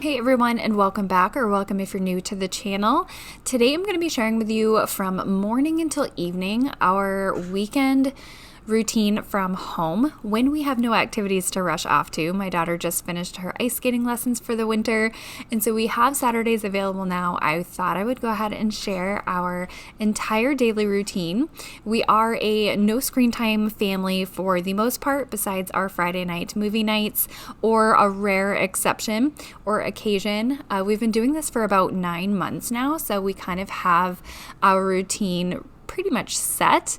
Hey everyone, and welcome back, or welcome if you're new to the channel. Today I'm going to be sharing with you from morning until evening our weekend routine from home when we have no activities to rush off to. My daughter just finished her ice skating lessons for the winter, and so we have Saturdays available now. I thought I would go ahead and share our entire daily routine. We are a no screen time family for the most part, besides our Friday night movie nights or a rare exception or occasion. We've been doing this for about 9 months now, so we kind of have our routine pretty much set.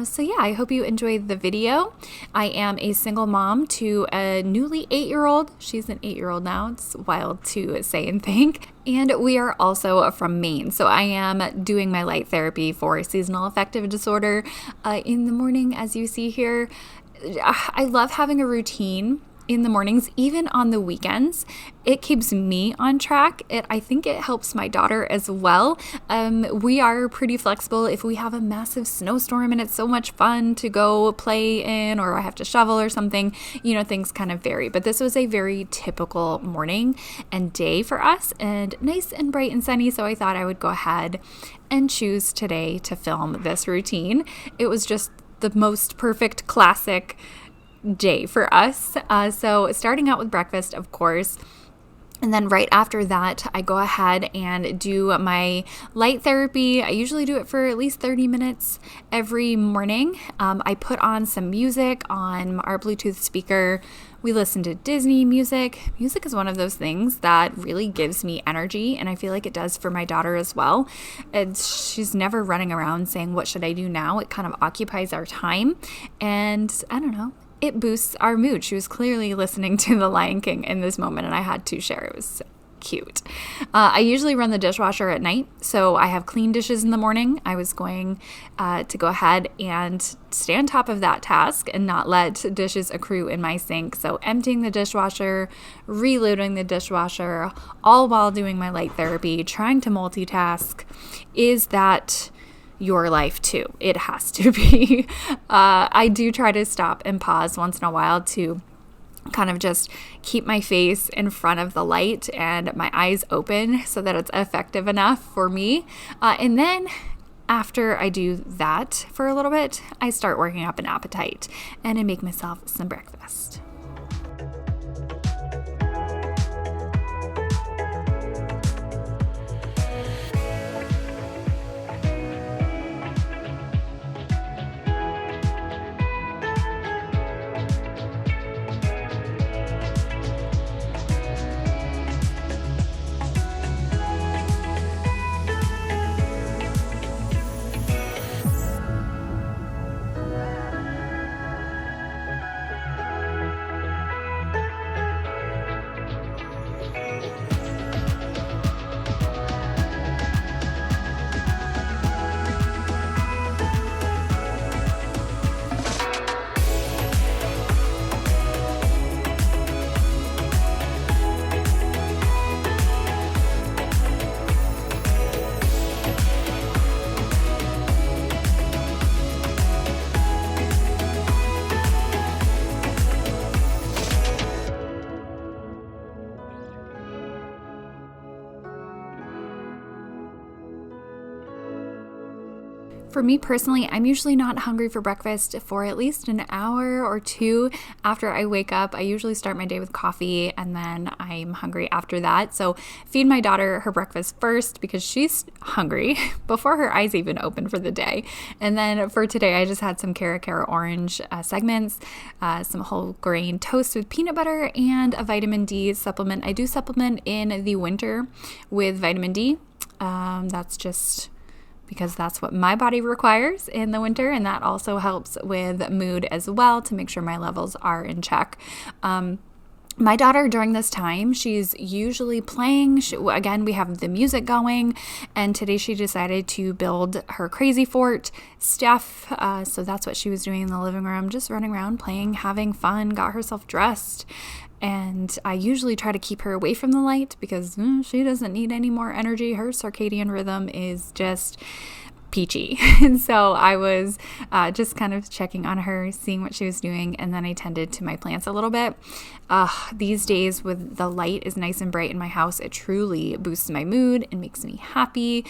So yeah, I hope you enjoyed the video. I am a single mom to a newly 8-year-old. She's an 8-year-old now. It's wild to say and think. And we are also from Maine. So I am doing my light therapy for seasonal affective disorder in the morning, as you see here. I love having a routine in the mornings, even on the weekends. It keeps me on track. I think it helps my daughter as well. We are pretty flexible. If we have a massive snowstorm and it's so much fun to go play in, or I have to shovel or something, things kind of vary. But this was a very typical morning and day for us, and nice and bright and sunny. So I thought I would go ahead and choose today to film this routine. It was just the most perfect classic day for us. So starting out with breakfast, of course. And then right after that, I go ahead and do my light therapy. I usually do it for at least 30 minutes every morning. I put on some music on our Bluetooth speaker. We listen to Disney music. Music is one of those things that really gives me energy, and I feel like it does for my daughter as well. She's never running around saying, "What should I do now?" It kind of occupies our time, and I don't know. It boosts our mood. She was clearly listening to The Lion King in this moment, and I had to share. It was so cute. I usually run the dishwasher at night, so I have clean dishes in the morning. I was going to go ahead and stay on top of that task and not let dishes accrue in my sink. So emptying the dishwasher, reloading the dishwasher, all while doing my light therapy, trying to multitask. Is that your life too? It has to be. I do try to stop and pause once in a while to kind of just keep my face in front of the light and my eyes open so that it's effective enough for me. And then after I do that for a little bit, I start working up an appetite and I make myself some breakfast. For me personally, I'm usually not hungry for breakfast for at least an hour or two after I wake up. I usually start my day with coffee and then I'm hungry after that. So feed my daughter her breakfast first because she's hungry before her eyes even open for the day. And then for today, I just had some Cara orange segments, some whole grain toast with peanut butter, and a vitamin D supplement. I do supplement in the winter with vitamin D. That's just because that's what my body requires in the winter, and that also helps with mood as well to make sure my levels are in check. My daughter during this time, she's usually playing. Again, we have the music going, and today she decided to build her crazy fort stuff. So that's what she was doing in the living room, just running around, playing, having fun, got herself dressed. And I usually try to keep her away from the light because she doesn't need any more energy. Her circadian rhythm is just peachy. And so I was just kind of checking on her, seeing what she was doing, and then I tended to my plants a little bit. These days with the light is nice and bright in my house, it truly boosts my mood and makes me happy.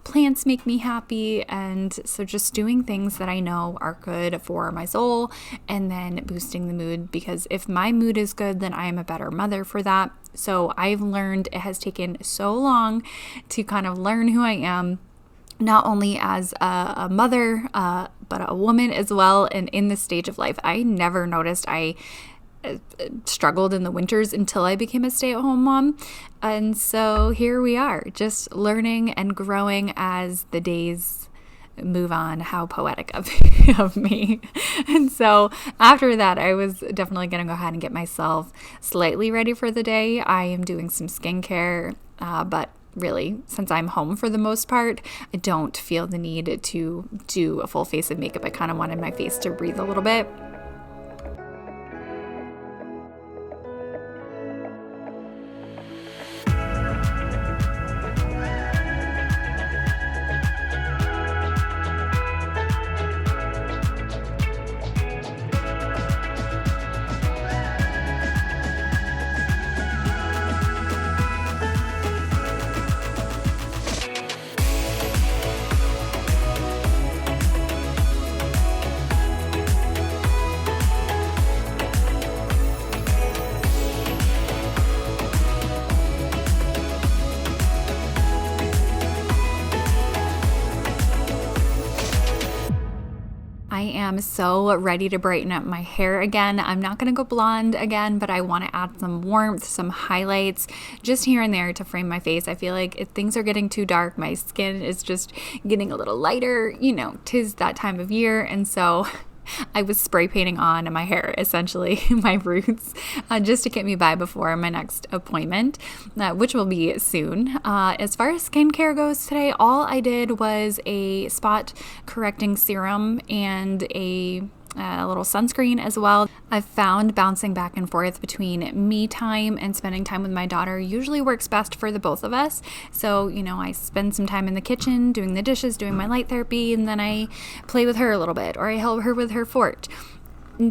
Plants make me happy, and so just doing things that I know are good for my soul and then boosting the mood, because if my mood is good, then I am a better mother for that. So I've learned, it has taken so long to kind of learn who I am, not only as a mother, but a woman as well. And in this stage of life, I never noticed I struggled in the winters until I became a stay-at-home mom. And so here we are, just learning and growing as the days move on. How poetic of me. And so after that, I was definitely going to go ahead and get myself slightly ready for the day. I am doing some skincare, but really, since I'm home for the most part, I don't feel the need to do a full face of makeup. I kind of wanted my face to breathe a little bit. I am so ready to brighten up my hair again. I'm not going to go blonde again, but I want to add some warmth, some highlights just here and there to frame my face. I feel like if things are getting too dark, my skin is just getting a little lighter. You know, 'tis that time of year. And so I was spray painting on my hair, essentially, my roots, just to get me by before my next appointment, which will be soon. As far as skincare goes today, all I did was a spot correcting serum and a little sunscreen as well. I've found bouncing back and forth between me time and spending time with my daughter usually works best for the both of us. So, you know, I spend some time in the kitchen doing the dishes, doing my light therapy, and then I play with her a little bit, or I help her with her fort,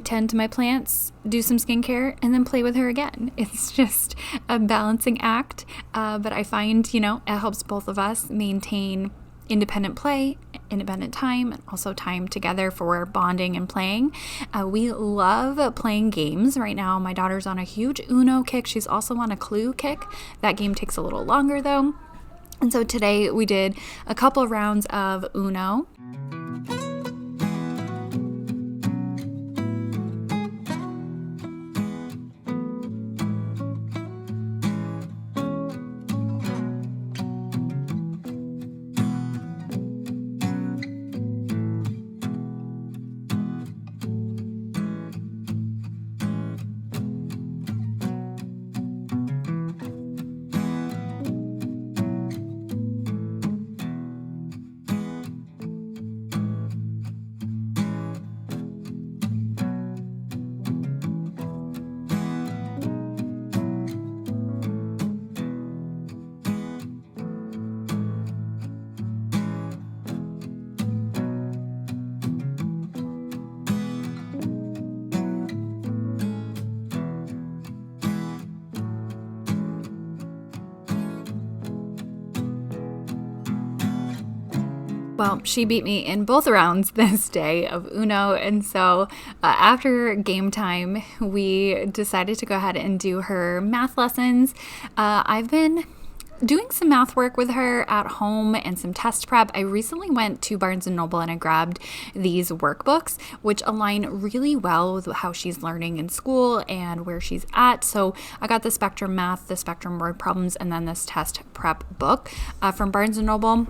tend to my plants, do some skincare, and then play with her again. It's just a balancing act, but I find, you know, it helps both of us maintain independent play, independent time, and also time together for bonding and playing. We love playing games. Right now, my daughter's on a huge Uno kick. She's also on a Clue kick. That game takes a little longer though. And so today we did a couple of rounds of Uno. Well, she beat me in both rounds this day of Uno, and so after game time, we decided to go ahead and do her math lessons. I've been doing some math work with her at home and some test prep. I recently went to Barnes & Noble and I grabbed these workbooks, which align really well with how she's learning in school and where she's at. So I got the Spectrum Math, the Spectrum Word Problems, and then this test prep book from Barnes & Noble.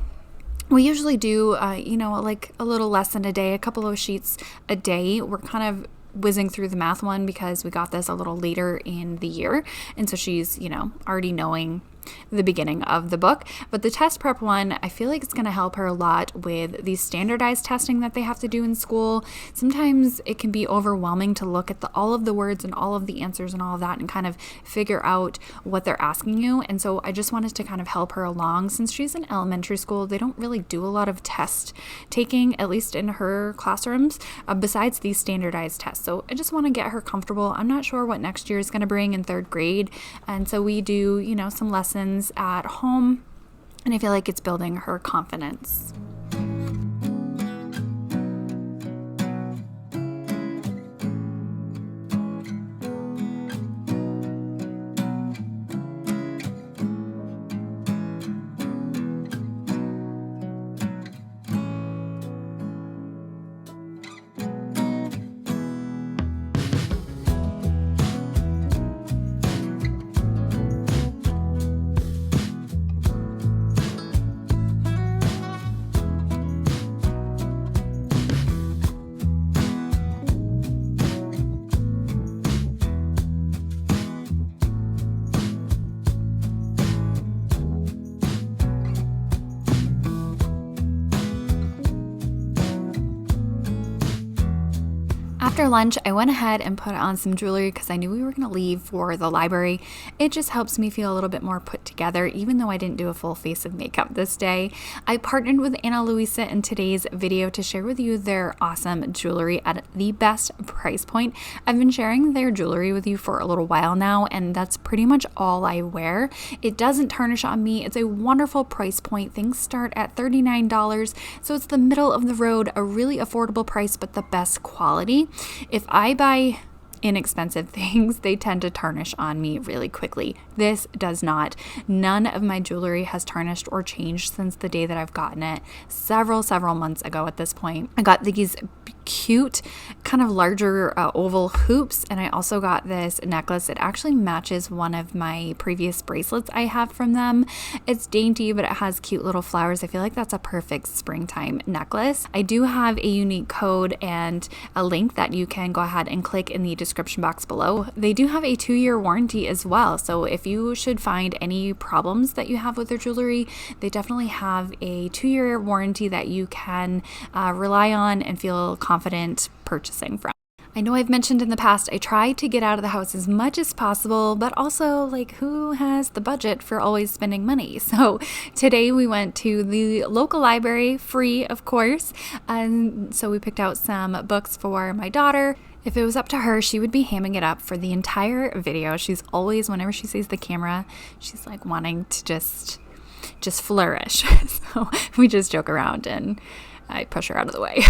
We usually do, like a little lesson a day, a couple of sheets a day. We're kind of whizzing through the math one because we got this a little later in the year. And so she's, already knowing the beginning of the book. But the test prep one, I feel like it's going to help her a lot with the standardized testing that they have to do in school. Sometimes it can be overwhelming to look at all of the words and all of the answers and all of that and kind of figure out what they're asking you. And so I just wanted to kind of help her along. Since she's in elementary school, they don't really do a lot of test taking, at least in her classrooms, besides these standardized tests. So I just want to get her comfortable. I'm not sure what next year is going to bring in third grade. And so we do, some lessons at home, and I feel like it's building her confidence. After lunch, I went ahead and put on some jewelry because I knew we were going to leave for the library. It just helps me feel a little bit more put together, even though I didn't do a full face of makeup this day. I partnered with Ana Luisa in today's video to share with you their awesome jewelry at the best price point. I've been sharing their jewelry with you for a little while now, and that's pretty much all I wear. It doesn't tarnish on me. It's a wonderful price point. Things start at $39, so it's the middle of the road, a really affordable price, but the best quality. If I buy inexpensive things, they tend to tarnish on me really quickly. This does not. None of my jewelry has tarnished or changed since the day that I've gotten it several months ago at this point. I got these cute kind of larger oval hoops, and I also got this necklace. It actually matches one of my previous bracelets I have from them. It's dainty, but it has cute little flowers. I feel like that's a perfect springtime necklace. I do have a unique code and a link that you can go ahead and click in the description box below. They do have a 2-year warranty as well, so if you should find any problems that you have with their jewelry, they definitely have a 2-year warranty that you can rely on and feel confident purchasing from. I know I've mentioned in the past, I try to get out of the house as much as possible, but also, who has the budget for always spending money? So today we went to the local library, free of course, and so we picked out some books for my daughter. If it was up to her, she would be hamming it up for the entire video. She's always, whenever she sees the camera, she's wanting to just flourish. So we just joke around and I push her out of the way.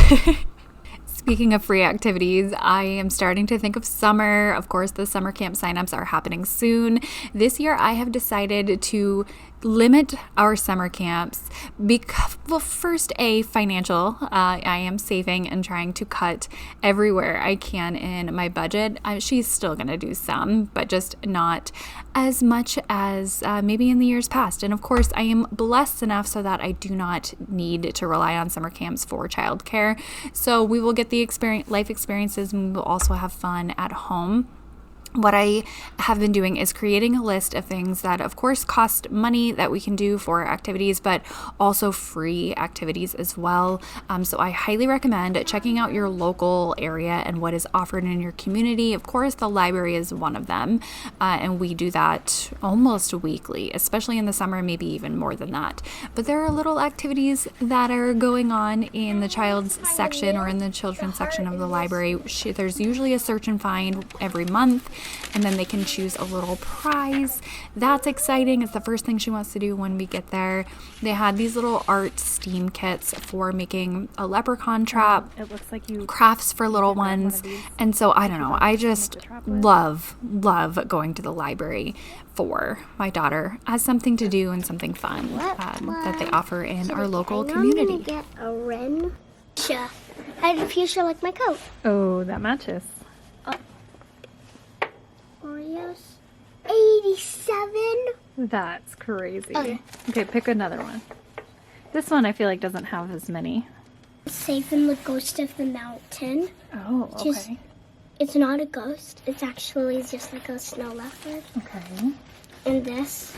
Speaking of free activities, I am starting to think of summer. Of course, the summer camp signups are happening soon. This year, I have decided to limit our summer camps because, well, first, financial. I am saving and trying to cut everywhere I can in my budget. She's still going to do some, but just not as much as maybe in the years past. And of course, I am blessed enough so that I do not need to rely on summer camps for childcare. So we will get the life experiences, and we will also have fun at home. What I have been doing is creating a list of things that, of course, cost money that we can do for activities, but also free activities as well. So I highly recommend checking out your local area and what is offered in your community. Of course, the library is one of them, and we do that almost weekly, especially in the summer, maybe even more than that. But there are little activities that are going on in the child's section or in the children's section of the library. There's usually a search and find every month, and then they can choose a little prize. That's exciting. It's the first thing she wants to do when we get there. They had these little art STEAM kits for making a leprechaun trap. It looks like crafts for little ones. And so I don't know. I just love going to the library for my daughter as something to do and something fun that they offer in our local community. I'm gonna get a wren. I had a fuchsia like my coat. Oh, that matches. Oreos. 87. That's crazy. Okay, pick another one. This one I feel like doesn't have as many. Safe in the Ghost of the Mountain. Oh, okay. It's not a ghost. It's actually just like a snow leopard. Okay. And this.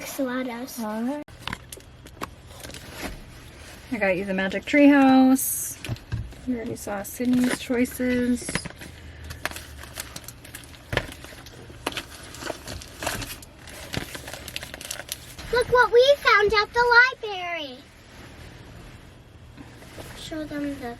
enchiladas. All right. I got you the Magic Treehouse. You already saw Sydney's choices. Look what we found at the library. Show them the...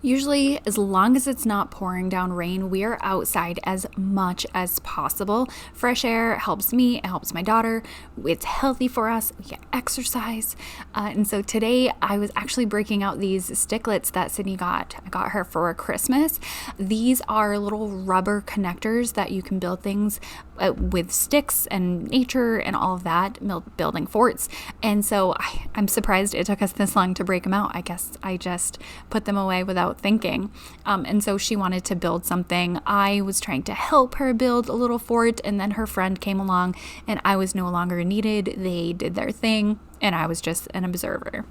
Usually, as long as it's not pouring down rain, we are outside as much as possible. Fresh air helps me, it helps my daughter. It's healthy for us. We get exercise. And so today I was actually breaking out these sticklets that Sydney got. I got her for Christmas. These are little rubber connectors that you can build things with sticks and nature and all of that, building forts. And so I'm surprised it took us this long to break them out. I guess I just put them away without thinking. And so she wanted to build something. I was trying to help her build a little fort, and then her friend came along and I was no longer needed. They did their thing and I was just an observer.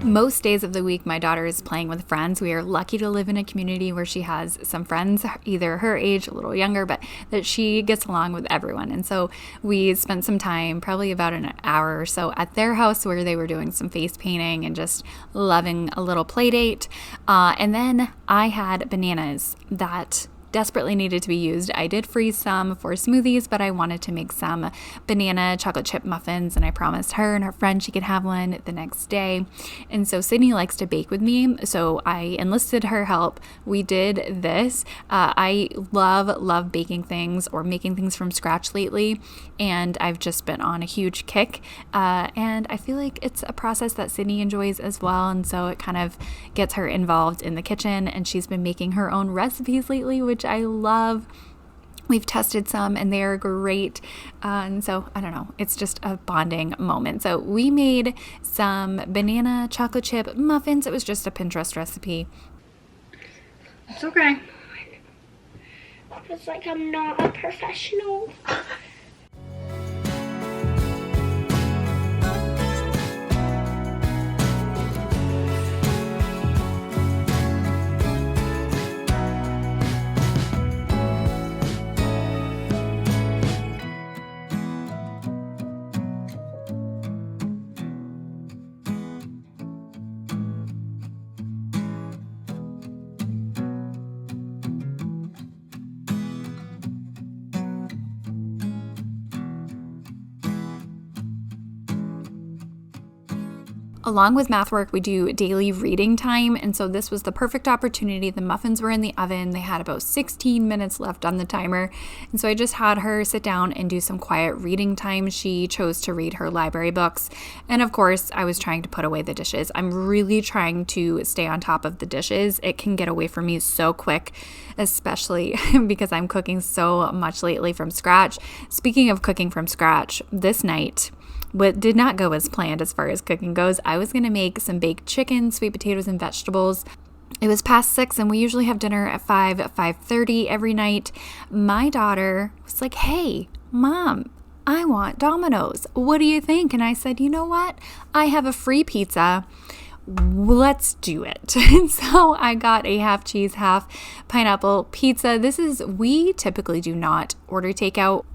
Most days of the week, my daughter is playing with friends. We are lucky to live in a community where she has some friends, either her age, a little younger, but that she gets along with everyone. And so we spent some time, probably about an hour or so, at their house where they were doing some face painting and just loving a little play date. And then I had bananas that desperately needed to be used. I did freeze some for smoothies, but I wanted to make some banana chocolate chip muffins, and I promised her and her friend she could have one the next day. And so Sydney likes to bake with me, so I enlisted her help. We did this. I love baking things or making things from scratch lately, and I've just been on a huge kick. And I feel like it's a process that Sydney enjoys as well, and so it kind of gets her involved in the kitchen, and she's been making her own recipes lately, which I love. We've tested some and they're great. And so, I don't know, it's just a bonding moment. So we made some banana chocolate chip muffins. It was just a Pinterest recipe. It's okay. It's like I'm not a professional. Along with math work, we do daily reading time, and so this was the perfect opportunity. The muffins were in the oven. They had about 16 minutes left on the timer, and so I just had her sit down and do some quiet reading time. She chose to read her library books, and of course, I was trying to put away the dishes. I'm really trying to stay on top of the dishes. It can get away from me so quick, especially because I'm cooking so much lately from scratch. Speaking of cooking from scratch, this night, what did not go as planned as far as cooking goes, I was going to make some baked chicken, sweet potatoes, and vegetables. It was past 6 and we usually have dinner at 5:30 every night. My daughter was like, "Hey, Mom, I want Domino's. What do you think?" And I said, "You know what? I have a free pizza. Let's do it." And so I got a half cheese, half pineapple pizza. We typically do not order takeout.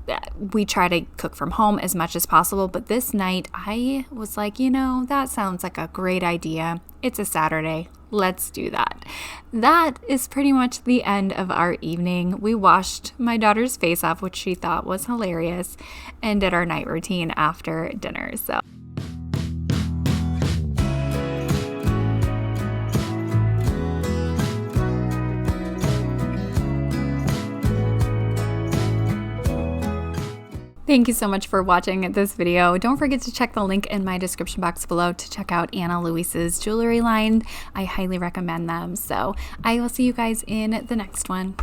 We try to cook from home as much as possible. But this night I was like, that sounds like a great idea. It's a Saturday. Let's do that. That is pretty much the end of our evening. We washed my daughter's face off, which she thought was hilarious, and did our night routine after dinner. So Thank you so much for watching this video. Don't forget to check the link in my description box below to check out Anna Louise's jewelry line. I highly recommend them. So I will see you guys in the next one.